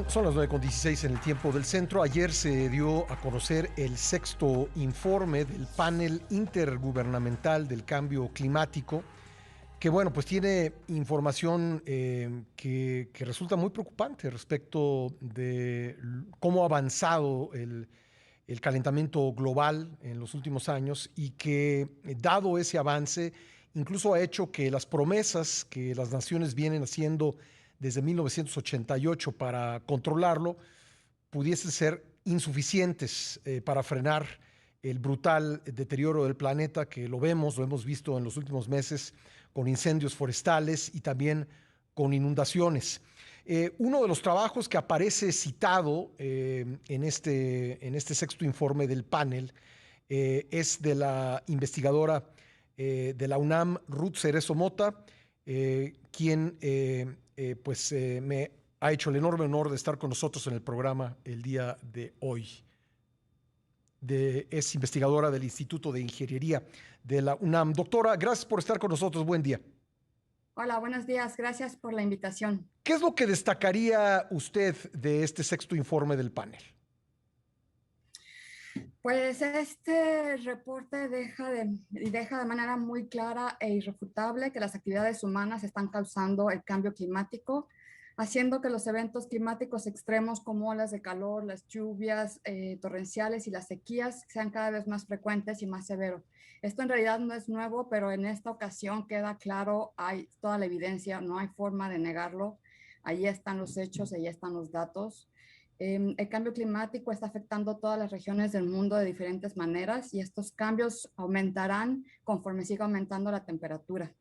Son las 9:16 en el tiempo del centro. Ayer se dio a conocer el sexto informe del panel intergubernamental del cambio climático, que bueno, pues tiene información que resulta muy preocupante respecto de cómo ha avanzado el calentamiento global en los últimos años y que, dado ese avance, incluso ha hecho que las promesas que las naciones vienen haciendo desde 1988 para controlarlo pudiesen ser insuficientes para frenar el brutal deterioro del planeta que lo hemos visto en los últimos meses con incendios forestales y también con inundaciones. Uno de los trabajos que aparece citado en este sexto informe del panel es de la investigadora de la UNAM, Ruth Cerezo Mota, quien me ha hecho el enorme honor de estar con nosotros en el programa el día de hoy. Es investigadora del Instituto de Ingeniería de la UNAM. Doctora, gracias por estar con nosotros. Buen día. Hola, buenos días. Gracias por la invitación. ¿Qué es lo que destacaría usted de este sexto informe del panel? Pues este reporte deja de manera muy clara e irrefutable que las actividades humanas están causando el cambio climático, haciendo que los eventos climáticos extremos como olas de calor, las lluvias torrenciales y las sequías sean cada vez más frecuentes y más severos. Esto en realidad no es nuevo, pero en esta ocasión queda claro, hay toda la evidencia, no hay forma de negarlo. Ahí están los hechos, ahí están los datos. El cambio climático está afectando todas las regiones del mundo de diferentes maneras y estos cambios aumentarán conforme siga aumentando la temperatura.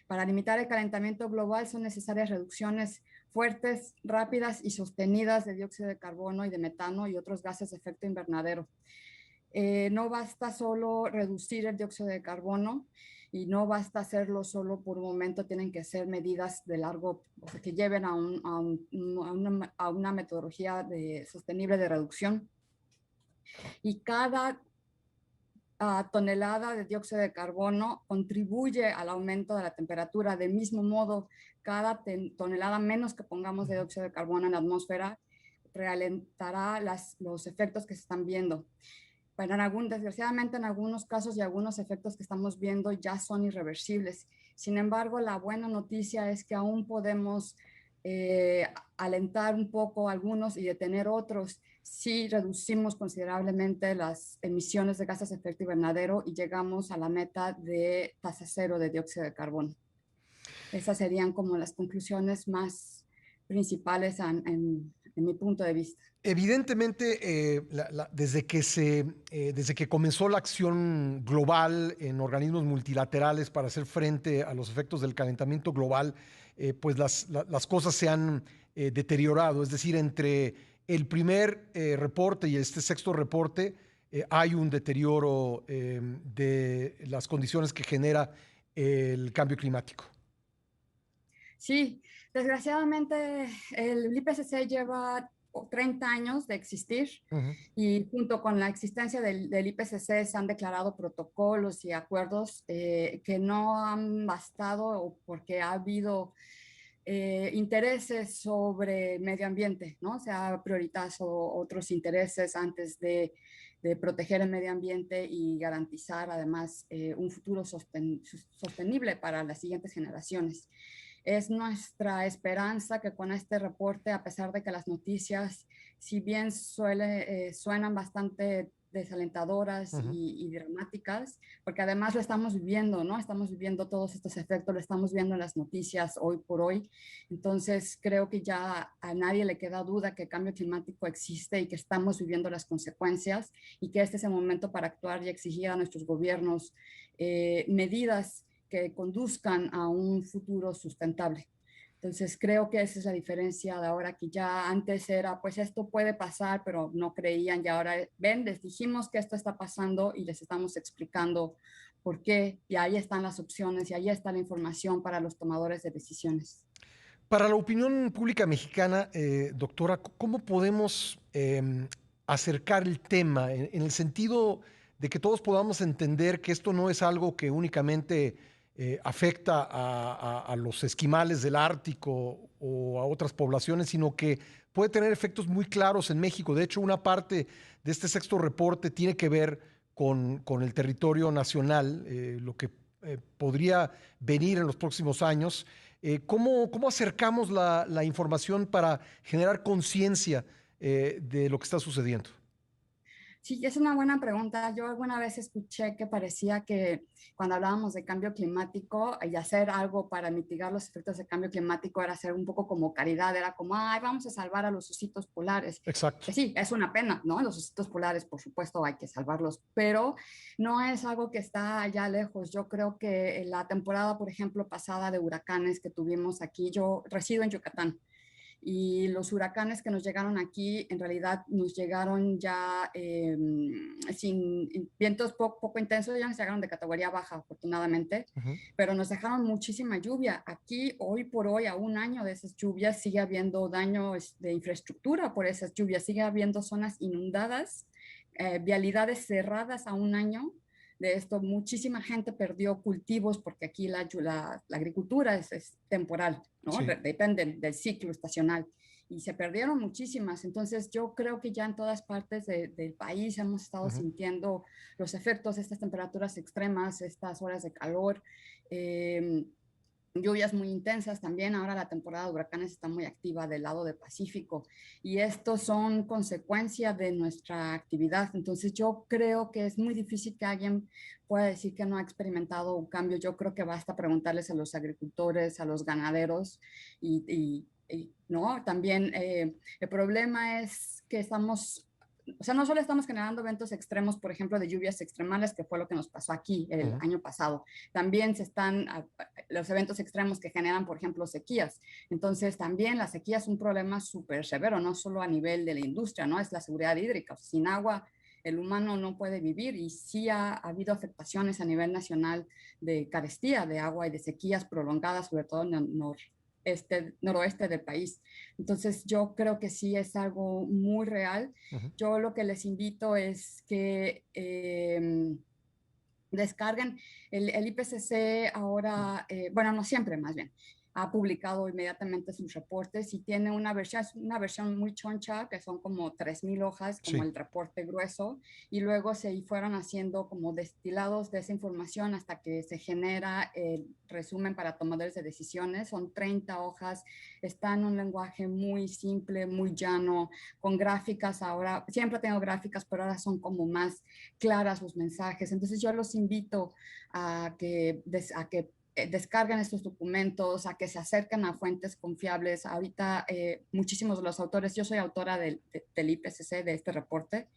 Para limitar el calentamiento global son necesarias reducciones fuertes, rápidas y sostenidas de dióxido de carbono y de metano y otros gases de efecto invernadero. No basta solo reducir el dióxido de carbono y no basta hacerlo solo por un momento, tienen que ser medidas de largo, que lleven a una metodología sostenible de reducción. Y cada tonelada de dióxido de carbono contribuye al aumento de la temperatura. Del mismo modo, cada tonelada menos que pongamos de dióxido de carbono en la atmósfera realentará los efectos que se están viendo. Pero desgraciadamente en algunos casos y algunos efectos que estamos viendo ya son irreversibles. Sin embargo, la buena noticia es que aún podemos alentar un poco algunos y detener otros si reducimos considerablemente las emisiones de gases de efecto invernadero y llegamos a la meta de tasa cero de dióxido de carbono. Esas serían como las conclusiones más principales en mi punto de vista. Evidentemente, desde que comenzó la acción global en organismos multilaterales para hacer frente a los efectos del calentamiento global, pues las cosas se han deteriorado. Es decir, entre el primer reporte y este sexto reporte hay un deterioro de las condiciones que genera el cambio climático. Sí, desgraciadamente el IPCC lleva 30 años de existir y junto con la existencia del IPCC se han declarado protocolos y acuerdos que no han bastado porque ha habido intereses sobre medio ambiente, ¿no? Se ha priorizado otros intereses antes de proteger el medio ambiente y garantizar además un futuro sostenible para las siguientes generaciones. Es nuestra esperanza que con este reporte, a pesar de que las noticias, si bien suenan bastante desalentadoras y dramáticas, porque además lo estamos viviendo, ¿no? Estamos viviendo todos estos efectos, lo estamos viendo en las noticias hoy por hoy. Entonces creo que ya a nadie le queda duda que el cambio climático existe y que estamos viviendo las consecuencias y que este es el momento para actuar y exigir a nuestros gobiernos medidas que conduzcan a un futuro sustentable. Entonces creo que esa es la diferencia de ahora, que ya antes era, pues esto puede pasar, pero no creían, y ahora ven, les dijimos que esto está pasando y les estamos explicando por qué, y ahí están las opciones y ahí está la información para los tomadores de decisiones. Para la opinión pública mexicana, doctora, ¿cómo podemos acercar el tema en el sentido de que todos podamos entender que esto no es algo que únicamente afecta a los esquimales del Ártico o a otras poblaciones, sino que puede tener efectos muy claros en México. De hecho, una parte de este sexto reporte tiene que ver con el territorio nacional, lo que podría venir en los próximos años. ¿Cómo acercamos la información para generar conciencia de lo que está sucediendo? Sí, es una buena pregunta. Yo alguna vez escuché que parecía que cuando hablábamos de cambio climático y hacer algo para mitigar los efectos de cambio climático era hacer un poco como caridad, era como, ay, vamos a salvar a los ositos polares. Exacto. Que sí, es una pena, ¿no? Los ositos polares, por supuesto, hay que salvarlos, pero no es algo que está allá lejos. Yo creo que la temporada, por ejemplo, pasada de huracanes que tuvimos aquí, yo resido en Yucatán. Y los huracanes que nos llegaron aquí, en realidad nos llegaron ya sin vientos poco intensos, ya nos llegaron de categoría baja, afortunadamente, Ujú. pero nos dejaron muchísima lluvia. Aquí, hoy por hoy, a un año de esas lluvias, sigue habiendo daño de infraestructura por esas lluvias, sigue habiendo zonas inundadas, vialidades cerradas a un año de esto. Muchísima gente perdió cultivos porque aquí la agricultura es temporal, ¿no? Sí. Depende del ciclo estacional. Y se perdieron muchísimas. Entonces yo creo que ya en todas partes del país hemos estado Ujú. sintiendo los efectos de estas temperaturas extremas, estas horas de calor. Eh, Lluvias muy intensas también. Ahora la temporada de huracanes está muy activa del lado del Pacífico y estos son consecuencia de nuestra actividad. Entonces yo creo que es muy difícil que alguien pueda decir que no ha experimentado un cambio. Yo creo que basta preguntarles a los agricultores, a los ganaderos no, también el problema es que estamos, o sea, no solo estamos generando eventos extremos, por ejemplo, de lluvias extremales, que fue lo que nos pasó aquí el Ujú. año pasado, también se están los eventos extremos que generan, por ejemplo, sequías. Entonces, también la sequía es un problema súper severo, no solo a nivel de la industria, ¿no? Es la seguridad hídrica. O sea, sin agua, el humano no puede vivir y sí ha habido afectaciones a nivel nacional de carestía de agua y de sequías prolongadas, sobre todo en el noroeste del país. Entonces, yo creo que sí es algo muy real. Ujú. Yo lo que les invito es que descarguen el IPCC ahora, bueno, no siempre más bien, ha publicado inmediatamente sus reportes y tiene es una versión muy choncha, que son como 3,000 hojas, como Sí. el reporte grueso, y luego se fueron haciendo como destilados de esa información hasta que se genera el resumen para tomadores de decisiones. Son 30 hojas, está en un lenguaje muy simple, muy llano, con gráficas ahora, siempre tengo gráficas, pero ahora son como más claras sus mensajes. Entonces yo los invito a que descarguen estos documentos, a que se acerquen a fuentes confiables. Ahorita muchísimos de los autores, yo soy autora del IPCC, de este reporte,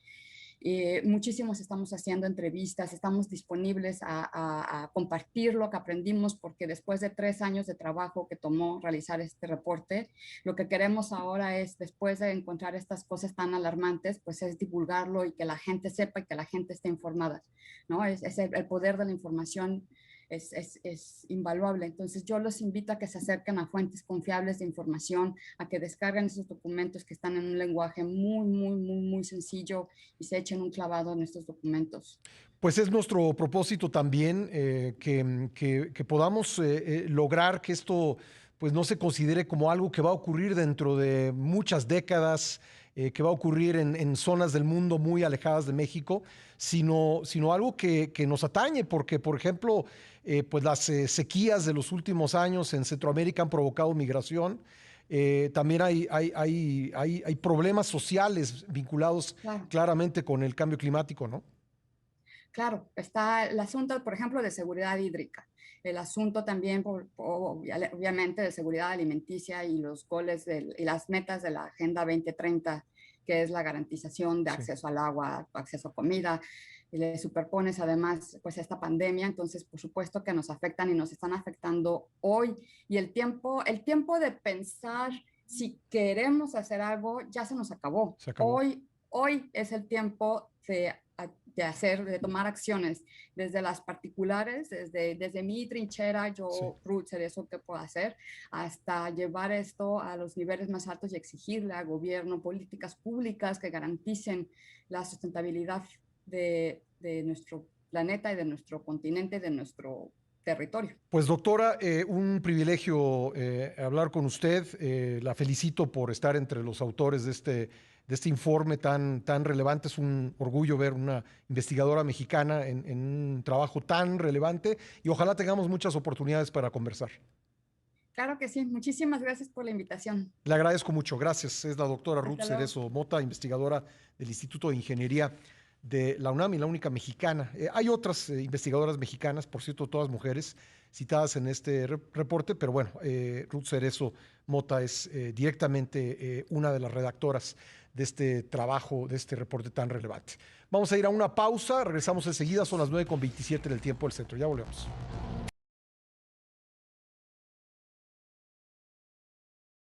muchísimos estamos haciendo entrevistas, estamos disponibles a compartir lo que aprendimos, porque después de 3 años de trabajo que tomó realizar este reporte, lo que queremos ahora es, después de encontrar estas cosas tan alarmantes, pues es divulgarlo y que la gente sepa y que la gente esté informada, ¿no? Es el poder de la información es invaluable. Entonces yo los invito a que se acerquen a fuentes confiables de información, a que descarguen esos documentos que están en un lenguaje muy, muy, muy, muy sencillo y se echen un clavado en estos documentos. Pues es nuestro propósito también que podamos lograr que esto pues no se considere como algo que va a ocurrir dentro de muchas décadas, que va a ocurrir en zonas del mundo muy alejadas de México, sino algo que nos atañe, porque por ejemplo, pues las sequías de los últimos años en Centroamérica han provocado migración. También hay problemas sociales vinculados Claro. claramente con el cambio climático, ¿no? Claro, está el asunto, por ejemplo, de seguridad hídrica, el asunto también, obviamente, de seguridad alimenticia y los goles y las metas de la Agenda 2030, que es la garantización de Sí. acceso al agua, acceso a comida. Y le superpones además pues esta pandemia, entonces por supuesto que nos afectan y nos están afectando hoy. Y el tiempo de pensar si queremos hacer algo ya se nos acabó. Se acabó. Hoy es el tiempo de tomar acciones, desde las particulares, desde mi trinchera, Sí. yo, Ruth, eso que puedo hacer, hasta llevar esto a los niveles más altos y exigirle al gobierno políticas públicas que garanticen la sustentabilidad de nuestro planeta y de nuestro continente, de nuestro territorio. Pues doctora, un privilegio hablar con usted. La felicito por estar entre los autores de este informe tan relevante. Es un orgullo ver una investigadora mexicana en un trabajo tan relevante y ojalá tengamos muchas oportunidades para conversar. Claro que sí. Muchísimas gracias por la invitación. Le agradezco mucho. Gracias. Es la doctora Ruth Hasta luego. Cerezo Mota, investigadora del Instituto de Ingeniería de la UNAM y la única mexicana. Hay otras investigadoras mexicanas, por cierto, todas mujeres citadas en este reporte, pero bueno, Ruth Cerezo Mota es directamente una de las redactoras de este trabajo, de este reporte tan relevante. Vamos a ir a una pausa, regresamos enseguida, son las 9:27 del tiempo del centro. Ya volvemos.